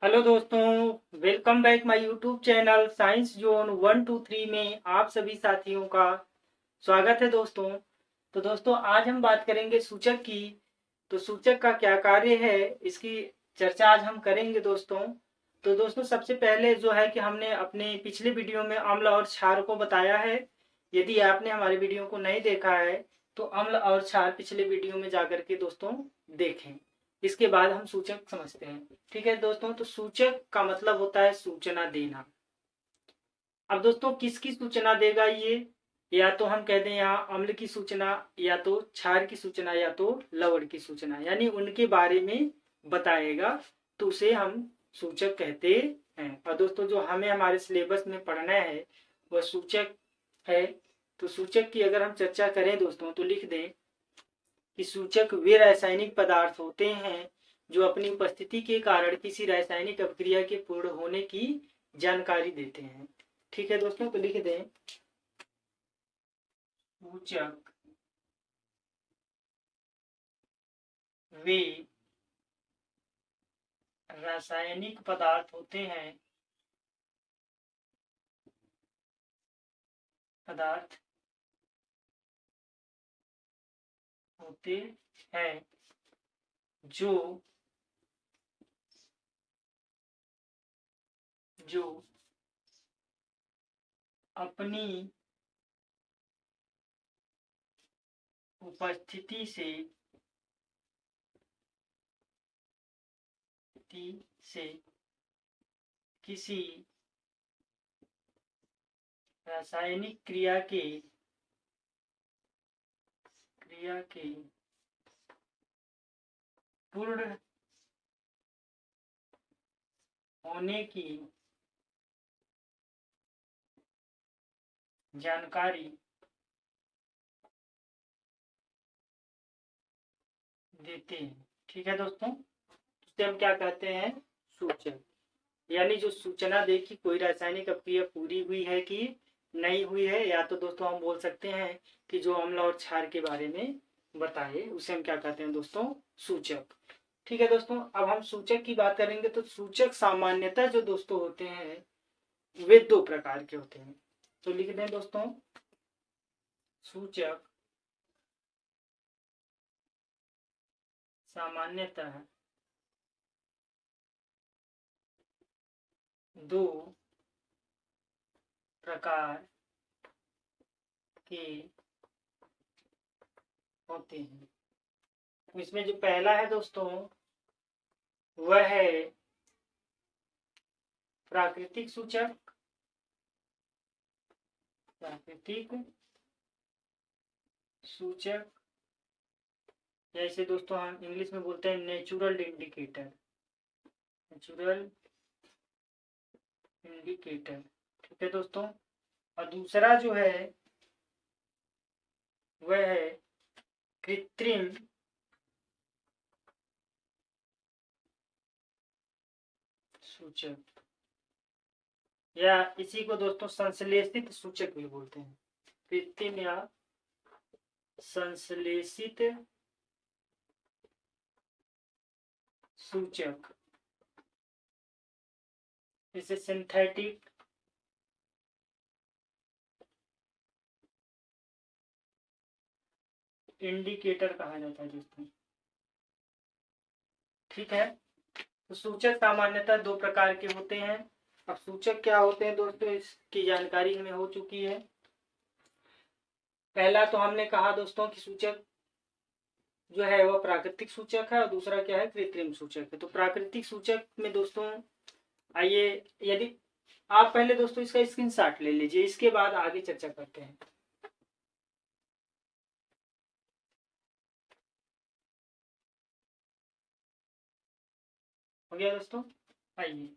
Hello दोस्तों, welcome back my YouTube channel science zone 123 में आप सभी साथियों का स्वागत है दोस्तों। तो दोस्तों आज हम बात करेंगे सूचक की। तो सूचक का क्या कार्य है, इसकी चर्चा आज हम करेंगे दोस्तों। तो दोस्तों सबसे पहले जो है कि हमने अपने पिछले वीडियो में अम्ल और क्षार को बताया है। यदि आपने हमारे वीडियो को नहीं देखा है तो अम्ल और क्षार पिछले वीडियो में जाकर के दोस्तों देखें। इसके बाद हम सूचक समझते हैं। ठीक है दोस्तों, तो सूचक का मतलब होता है सूचना देना। अब दोस्तों किसकी सूचना देगा ये, या तो हम कह दें यहाँ अम्ल की सूचना, या तो क्षार की सूचना, या तो लवण की सूचना, यानी उनके बारे में बताएगा, तो उसे हम सूचक कहते हैं। और दोस्तों जो हमें हमारे सिलेबस में पढ़ना है वह सूचक है। तो सूचक की अगर हम चर्चा करें दोस्तों तो लिख दें कि सूचक वे रासायनिक पदार्थ होते हैं जो अपनी उपस्थिति के कारण किसी रासायनिक अभिक्रिया के पूर्ण होने की जानकारी देते हैं। ठीक है दोस्तों, तो लिख दें सूचक वे रासायनिक पदार्थ होते हैं पदार्थ होते हैं जो जो अपनी उपस्थिति से किसी रासायनिक क्रिया के पूर्ण होने की जानकारी देते हैं। ठीक है दोस्तों, इसे हम क्या कहते हैं, सूचक। यानी जो सूचना दे कि कोई रासायनिक अभिक्रिया पूरी हुई है कि नहीं हुई है, या तो दोस्तों हम बोल सकते हैं कि जो अम्ल और क्षार के बारे में बताए उसे हम क्या कहते हैं दोस्तों, सूचक। ठीक है दोस्तों, अब हम सूचक की बात करेंगे। तो सूचक सामान्यतः जो दोस्तों होते हैं वे दो प्रकार के होते हैं। तो लिख दें दोस्तों सूचक सामान्यतः दो प्रकार के होते हैं। इसमें जो पहला है दोस्तों वह है प्राकृतिक सूचक। प्राकृतिक सूचक, या इसे दोस्तों हम इंग्लिश में बोलते हैं नेचुरल इंडिकेटर। Natural indicator. ठीक है दोस्तों, और दूसरा जो है वह है कृत्रिम सूचक, या इसी को दोस्तों संश्लेषित सूचक भी बोलते हैं। कृत्रिम या संश्लेषित सूचक, इसे सिंथेटिक इंडिकेटर कहा जाता है दोस्तों। ठीक है, तो सूचक सामान्यतः दो प्रकार के होते हैं। अब सूचक क्या होते हैं दोस्तों, इसकी जानकारी हमें हो चुकी है। पहला तो हमने कहा दोस्तों कि सूचक जो है वह प्राकृतिक सूचक है, और दूसरा क्या है, कृत्रिम सूचक है। तो प्राकृतिक सूचक में दोस्तों आइए, यदि आप पहले दोस्तों इसका स्क्रीनशॉट ले लीजिए, इसके बाद आगे चर्चा करते हैं। हो गया दोस्तों, आइए।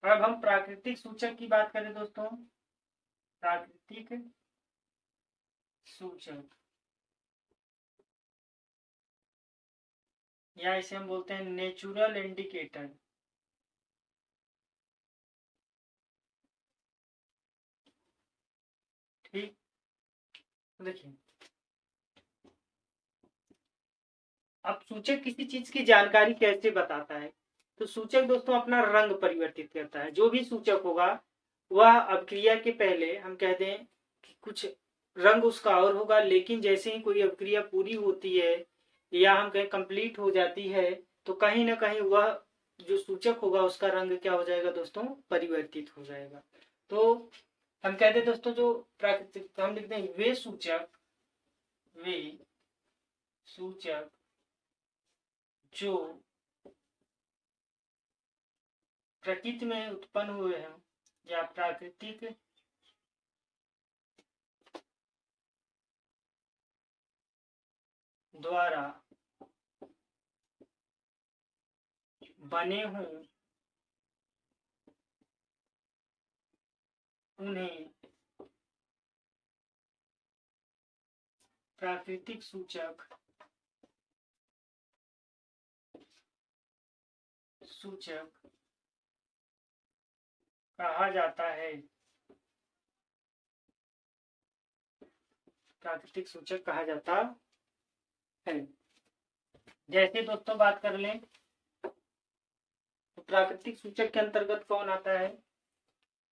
अब हम प्राकृतिक सूचक की बात करें दोस्तों। प्राकृतिक सूचक, या इसे हम बोलते हैं नेचुरल इंडिकेटर। ठीक, देखिए अब सूचक किसी चीज की जानकारी कैसे बताता है, तो सूचक दोस्तों अपना रंग परिवर्तित करता है। जो भी सूचक होगा वह अभिक्रिया के पहले हम कह दें कि कुछ रंग उसका और होगा, लेकिन जैसे ही कोई अभिक्रिया पूरी होती है या हम कहें कंप्लीट हो जाती है, तो कहीं ना कहीं वह जो सूचक होगा उसका रंग क्या हो जाएगा दोस्तों, परिवर्तित हो जाएगा। तो हम कहते हैं दोस्तों जो प्राकृतिक, तो हम लिखते हैं वे सूचक जो प्रकृति में उत्पन्न हुए हैं या प्राकृतिक द्वारा बने हों उन्हें प्राकृतिक सूचक कहा जाता है। प्राकृतिक सूचक कहा जाता है। जैसे दोस्तों बात कर लें तो प्राकृतिक सूचक के अंतर्गत कौन आता है,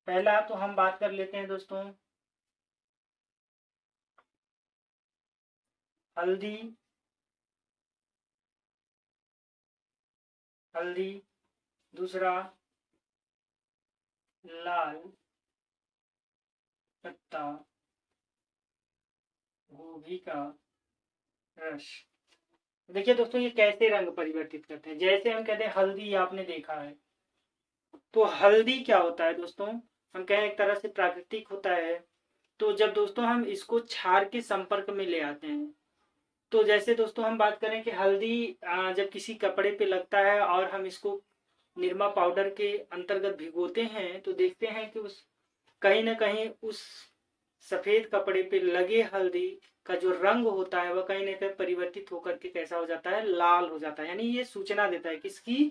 पहला तो हम बात कर लेते हैं दोस्तों हल्दी, दूसरा लाल पत्ता गोभी का रस। देखिए दोस्तों ये कैसे रंग परिवर्तित करते हैं। जैसे हम कहते हैं हल्दी, आपने देखा है, तो हल्दी क्या होता है दोस्तों, हम कहें एक तरह से प्राकृतिक होता है। तो जब दोस्तों हम इसको क्षार के संपर्क में ले आते हैं, तो जैसे दोस्तों हम बात करें कि हल्दी जब किसी कपड़े पे लगता है और हम इसको निरमा पाउडर के अंतर्गत भिगोते हैं, तो देखते हैं कि उस कहीं ना कहीं उस सफेद कपड़े पे लगे हल्दी का जो रंग होता है वह कहीं ना कहीं परिवर्तित होकर के कैसा हो जाता है, लाल हो जाता है। यानी ये सूचना देता है किसकी,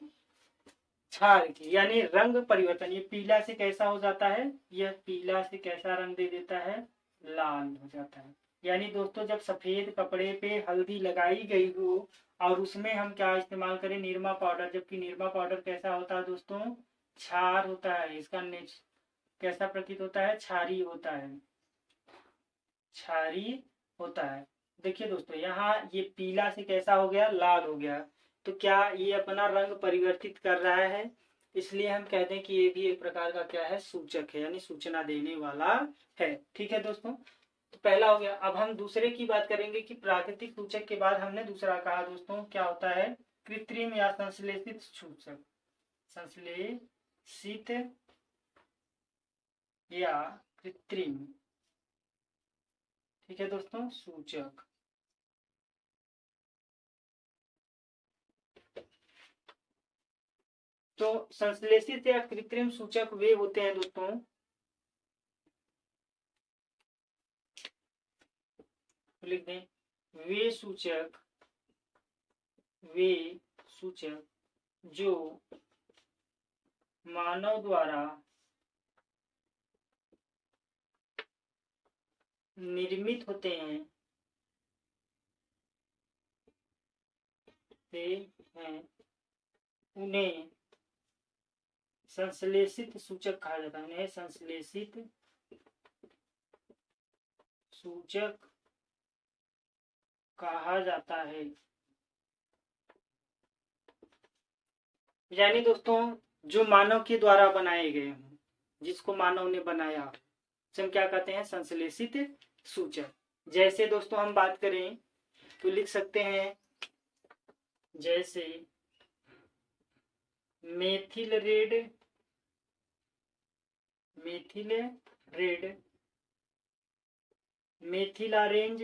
क्षार की, यानी रंग परिवर्तन। ये पीला से कैसा हो जाता है, यह पीला से कैसा रंग दे देता है, लाल हो जाता है। यानी दोस्तों जब सफेद कपड़े पे हल्दी लगाई गई हो और उसमें हम क्या इस्तेमाल करें, निरमा पाउडर, जबकि निरमा पाउडर कैसा होता है दोस्तों, क्षार होता है। इसका कैसा प्रतीत होता है, क्षारी होता है, क्षारी होता है। देखिए दोस्तों यहाँ ये पीला से कैसा हो गया, लाल हो गया। तो क्या ये अपना रंग परिवर्तित कर रहा है, इसलिए हम कहते हैं कि ये भी एक प्रकार का क्या है, सूचक है, यानी सूचना देने वाला है। ठीक है दोस्तों, तो पहला हो गया। अब हम दूसरे की बात करेंगे कि प्राकृतिक सूचक के बाद हमने दूसरा कहा दोस्तों क्या होता है, कृत्रिम या संश्लेषित सूचक। संश्लेषित या कृत्रिम, ठीक है दोस्तों, सूचक। तो संश्लेषित या कृत्रिम सूचक वे होते हैं दोस्तों लिख दें, वे सूचक जो मानव द्वारा निर्मित होते हैं उन्हें संश्लेषित सूचक कहा जाता है। उन्हें संश्लेषित सूचक कहा जाता है। यानी दोस्तों जो मानव के द्वारा बनाए गए हों, जिसको मानव ने बनाया, हम क्या कहते हैं, संश्लेषित सूचक। जैसे दोस्तों हम बात करें तो लिख सकते हैं, जैसे मेथिल रेड, मेथिल ऑरेंज,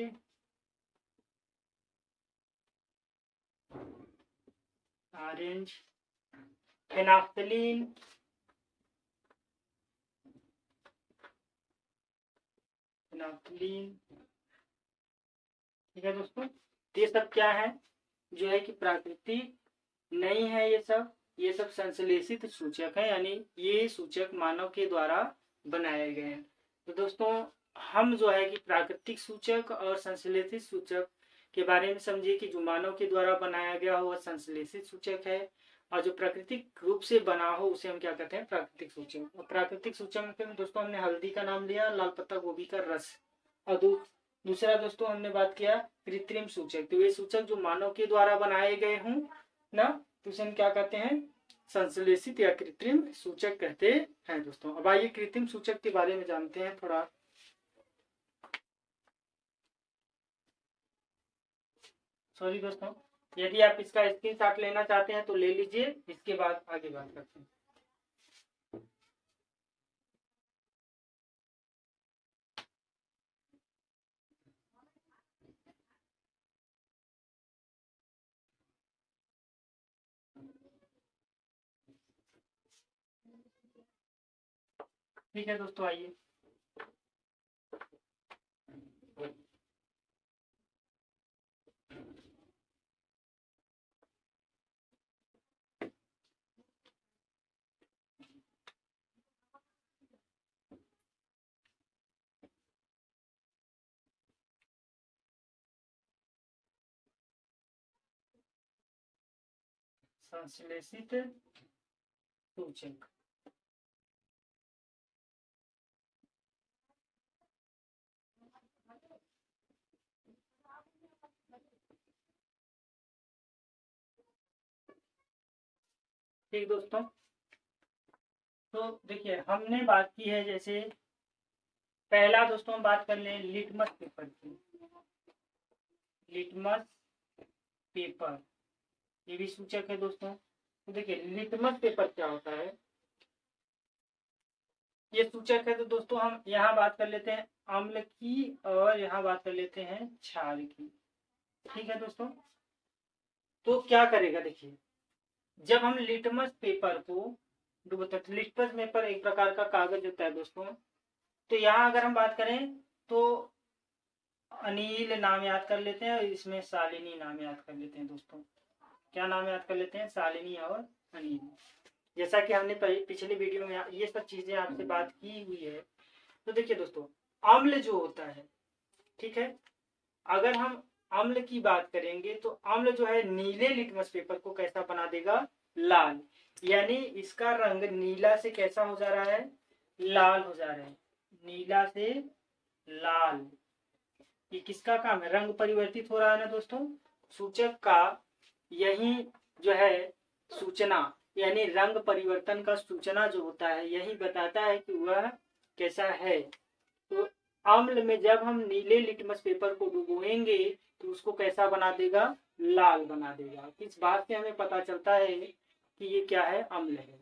फेनाफ्थलीन, ठीक है दोस्तों। ये सब क्या है, जो है कि प्राकृतिक नहीं है, ये सब संश्लेषित सूचक है, यानी ये सूचक मानव के द्वारा बनाए गए हैं। तो दोस्तों हम जो है कि प्राकृतिक सूचक और संश्लेषित सूचक के बारे में समझिए कि जो मानव के द्वारा बनाया गया हो वह संश्लेषित सूचक है, और जो प्राकृतिक रूप से बना हो उसे हम क्या कहते हैं, प्राकृतिक सूचक। और प्राकृतिक सूचक में दोस्तों हमने हल्दी का नाम लिया, लाल पत्ता गोभी का रस। और दूसरा दोस्तों हमने बात किया कृत्रिम सूचक। तो ये सूचक जो मानव के द्वारा बनाए गए हों ना, तो उसे हम क्या कहते हैं, संश्लेषित या कृत्रिम सूचक कहते हैं दोस्तों। अब आइए कृत्रिम सूचक के बारे में जानते हैं थोड़ा। सॉरी दोस्तों, यदि आप इसका स्क्रीनशॉट लेना चाहते हैं तो ले लीजिए, इसके बाद आगे बात करते हैं। ठीक है दोस्तों, आइए। संश्लेषित सूचक। ठीक दोस्तों, तो देखिए हमने बात की है, जैसे पहला दोस्तों हम बात कर लें लिटमस पेपर की। लिटमस पेपर ये भी सूचक है दोस्तों। तो देखिए लिटमस पेपर क्या होता है, ये सूचक है। तो दोस्तों हम यहाँ बात कर लेते हैं अम्ल की, और यहाँ बात कर लेते हैं क्षार की। ठीक है दोस्तों, तो क्या करेगा, देखिए जब हम लिटमस पेपर को लिटमस पेपर एक प्रकार का कागज होता है दोस्तों। तो यहाँ अगर हम बात करें तो अनिल नाम याद कर लेते हैं, और इसमें शालिनी नाम याद कर लेते हैं दोस्तों। क्या नाम याद कर लेते हैं, शालिनी और अनिल। जैसा कि हमने पिछले वीडियो में ये सब चीजें आपसे बात की हुई है। तो देखिए दोस्तों अम्ल जो होता है, ठीक है, अगर हम अम्ल की बात करेंगे तो अम्ल जो है नीले लिटमस पेपर को कैसा बना देगा, लाल। यानी इसका रंग नीला से कैसा हो जा रहा है, लाल हो जा रहा है, नीला से लाल। ये किसका काम है, रंग परिवर्तित हो रहा है ना दोस्तों। सूचक का यही जो है सूचना, यानी रंग परिवर्तन का सूचना जो होता है, यही बताता है कि वह कैसा है। तो अम्ल में जब हम नीले लिटमस पेपर को डुबोएंगे तो उसको कैसा बना देगा, लाल बना देगा। इस बात से हमें पता चलता है कि ये क्या है, अम्ल है।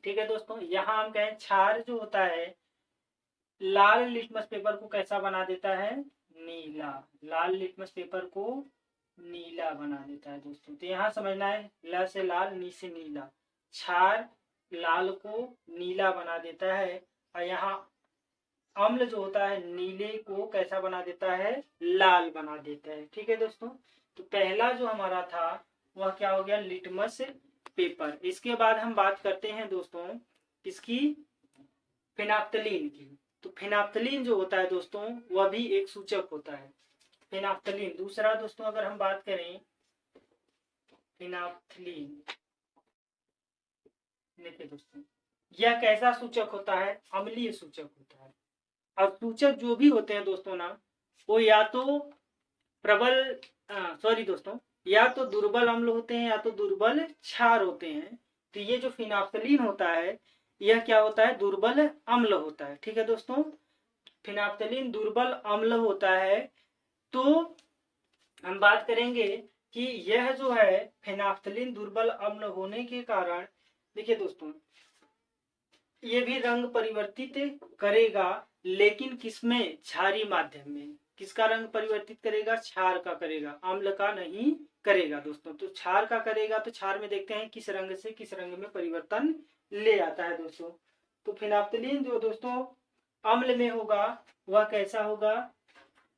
ठीक है दोस्तों, यहाँ हम कहें क्षार जो होता है लाल लिटमस पेपर को कैसा बना देता है, नीला। लाल लिटमस पेपर को नीला बना देता है दोस्तों। तो यहाँ समझना है, ल से लाल, नी से नीला। क्षार लाल को नीला बना देता है, और यहाँ अम्ल जो होता है नीले को कैसा बना देता है, लाल बना देता है। ठीक है दोस्तों, तो पहला जो हमारा था वह क्या हो गया, लिटमस पेपर। इसके बाद हम बात करते हैं दोस्तों इसकी, फिनाप्थलीन की। तो फिनाप्थलीन जो होता है दोस्तों वह भी एक सूचक होता है। फिनाप्थलीन दूसरा दोस्तों अगर हम बात करें फिनाप्थलीन, देखिए दोस्तों यह कैसा सूचक होता है, अम्लीय सूचक होता है। और सूचक जो भी होते हैं दोस्तों ना, वो या तो प्रबल सॉरी दोस्तों, या तो दुर्बल अम्ल होते हैं या तो दुर्बल क्षार होते हैं। तो ये जो फिनाप्थलीन होता है यह क्या होता है, दुर्बल अम्ल होता है। ठीक है दोस्तों, फिनाप्थलीन दुर्बल अम्ल होता है। तो हम बात करेंगे कि यह जो है फिनाप्थलीन दुर्बल अम्ल होने के कारण, देखिए दोस्तों ये भी रंग परिवर्तित करेगा, लेकिन किसमें, क्षारीय माध्यम में। किसका रंग परिवर्तित करेगा, क्षार का करेगा, अम्ल का नहीं करेगा दोस्तों। तो क्षार का करेगा, तो क्षार में देखते हैं किस रंग से किस रंग में परिवर्तन ले आता है दोस्तों। तो फिनाप्थलीन जो दोस्तों अम्ल में होगा वह कैसा होगा,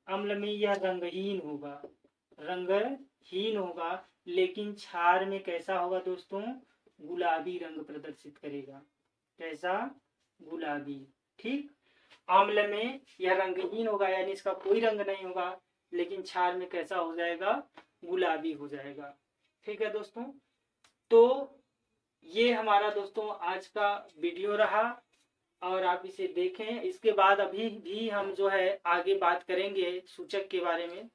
अम्ल में यह रंगहीन होगा, रंगहीन होगा। लेकिन क्षार में कैसा होगा दोस्तों, गुलाबी रंग प्रदर्शित करेगा। कैसा, गुलाबी। ठीक, आम्ल में यह रंगहीन होगा, यानी इसका कोई रंग नहीं होगा, लेकिन क्षार में कैसा हो जाएगा, गुलाबी हो जाएगा। ठीक है दोस्तों, तो ये हमारा दोस्तों आज का वीडियो रहा और आप इसे देखें। इसके बाद अभी भी हम जो है आगे बात करेंगे सूचक के बारे में।